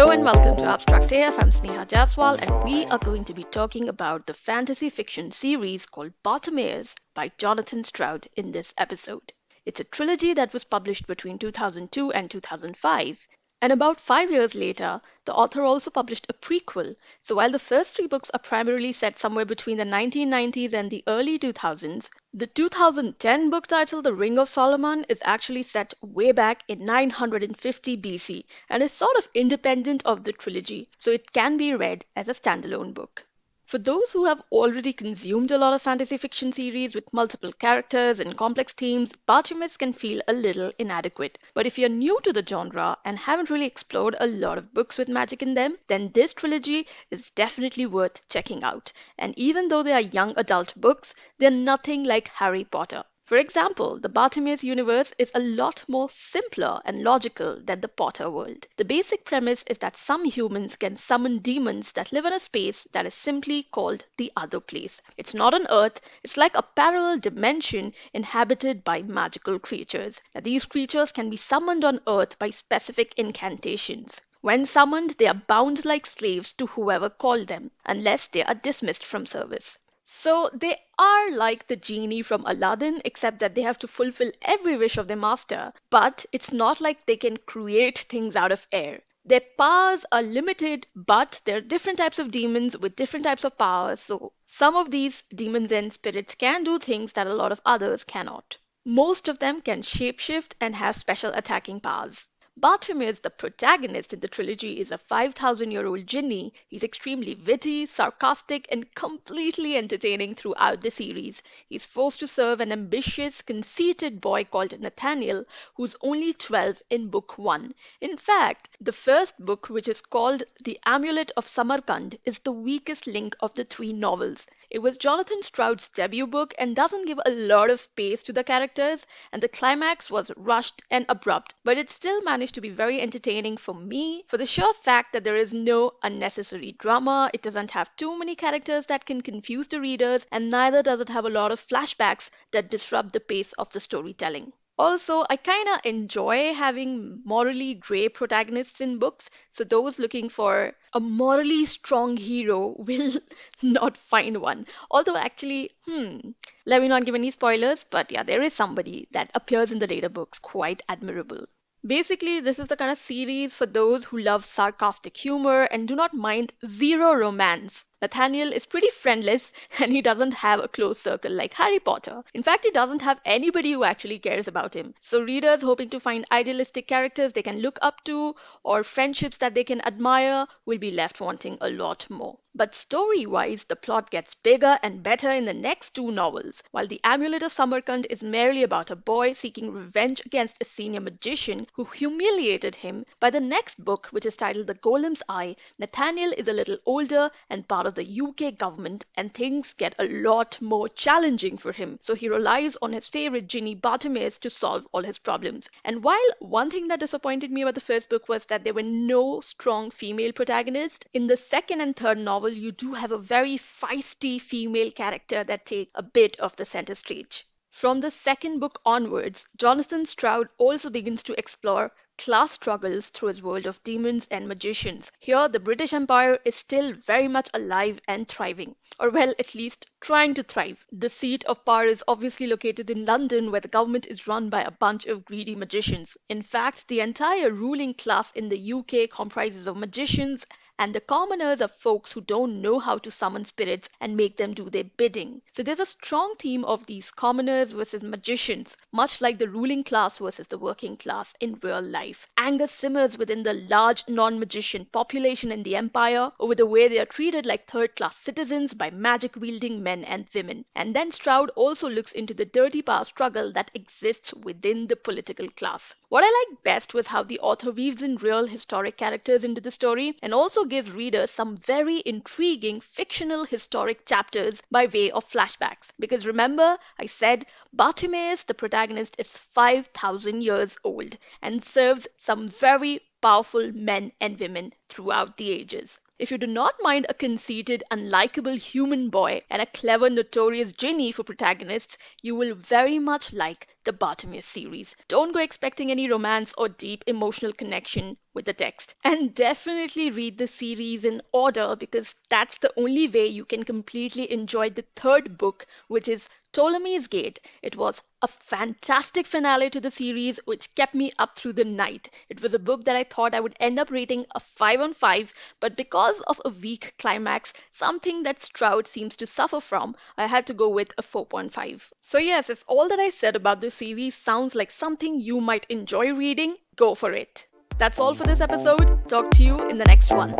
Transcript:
Hello and welcome to Abstract AF. I'm Sneha Jaswal and we are going to be talking about the fantasy fiction series called Bartimaeus by Jonathan Stroud in this episode. It's a trilogy that was published between 2002 and 2005. And about 5 years later, the author also published a prequel. So while the first three books are primarily set somewhere between the 1990s and the early 2000s, the 2010 book titled The Ring of Solomon is actually set way back in 950 BC and is sort of independent of the trilogy, so it can be read as a standalone book. For those who have already consumed a lot of fantasy fiction series with multiple characters and complex themes, Bartimaeus can feel a little inadequate. But if you're new to the genre and haven't really explored a lot of books with magic in them, then this trilogy is definitely worth checking out. And even though they are young adult books, they're nothing like Harry Potter. For example, the Bartimaeus universe is a lot more simpler and logical than the Potter world. The basic premise is that some humans can summon demons that live in a space that is simply called the other place. It's not on Earth, it's like a parallel dimension inhabited by magical creatures. Now, these creatures can be summoned on Earth by specific incantations. When summoned, they are bound like slaves to whoever called them, unless they are dismissed from service. So they are like the genie from Aladdin, except that they have to fulfill every wish of their master. But it's not like they can create things out of air. Their powers are limited, but there are different types of demons with different types of powers. So some of these demons and spirits can do things that a lot of others cannot. Most of them can shapeshift and have special attacking powers. Bartimaeus, the protagonist in the trilogy, is a 5,000-year-old genie. He's extremely witty, sarcastic, and completely entertaining throughout the series. He's forced to serve an ambitious, conceited boy called Nathaniel, who's only 12 in book 1. In fact, the first book, which is called The Amulet of Samarkand, is the weakest link of the three novels. It was Jonathan Stroud's debut book and doesn't give a lot of space to the characters, and the climax was rushed and abrupt, but it still managed to be very entertaining for me for the sure fact that there is no unnecessary drama, it doesn't have too many characters that can confuse the readers, and neither does it have a lot of flashbacks that disrupt the pace of the storytelling. Also, I kind of enjoy having morally gray protagonists in books, so those looking for a morally strong hero will not find one. Although, actually, let me not give any spoilers, but yeah, there is somebody that appears in the later books quite admirable. Basically, this is the kind of series for those who love sarcastic humor and do not mind zero romance. Nathaniel is pretty friendless and he doesn't have a close circle like Harry Potter. In fact, he doesn't have anybody who actually cares about him. So, readers hoping to find idealistic characters they can look up to or friendships that they can admire will be left wanting a lot more. But story wise, the plot gets bigger and better in the next two novels. While The Amulet of Samarkand is merely about a boy seeking revenge against a senior magician who humiliated him, by the next book, which is titled The Golem's Eye, Nathaniel is a little older and part of the UK government, and things get a lot more challenging for him. So he relies on his favorite genie Bartimaeus to solve all his problems. And while one thing that disappointed me about the first book was that there were no strong female protagonists, in the second and third novel, you do have a very feisty female character that take a bit of the center stage. From the second book onwards, Jonathan Stroud also begins to explore class struggles through his world of demons and magicians. Here, the British Empire is still very much alive and thriving, or well, at least trying to thrive. The seat of power is obviously located in London, where the government is run by a bunch of greedy magicians. In fact, the entire ruling class in the UK comprises of magicians, and the commoners are folks who don't know how to summon spirits and make them do their bidding. So there's a strong theme of these commoners versus magicians, much like the ruling class versus the working class in real life. Anger simmers within the large non-magician population in the empire over the way they are treated like third-class citizens by magic-wielding men and women. And then Stroud also looks into the dirty power struggle that exists within the political class. What I liked best was how the author weaves in real historic characters into the story and also gives readers some very intriguing fictional historic chapters by way of flashbacks. Because remember, I said Bartimaeus, the protagonist, is 5,000 years old and serves some very powerful men and women throughout the ages. If you do not mind a conceited, unlikable human boy and a clever, notorious genie for protagonists, you will very much like the Bartimaeus series. Don't go expecting any romance or deep emotional connection with the text. And definitely read the series in order because that's the only way you can completely enjoy the third book, which is Ptolemy's Gate. It was a fantastic finale to the series, which kept me up through the night. It was a book that I thought I would end up rating a 5 on 5, but because of a weak climax, something that Stroud seems to suffer from, I had to go with a 4.5. So, yes, if all that I said about this series sounds like something you might enjoy reading, go for it. That's all for this episode. Talk to you in the next one.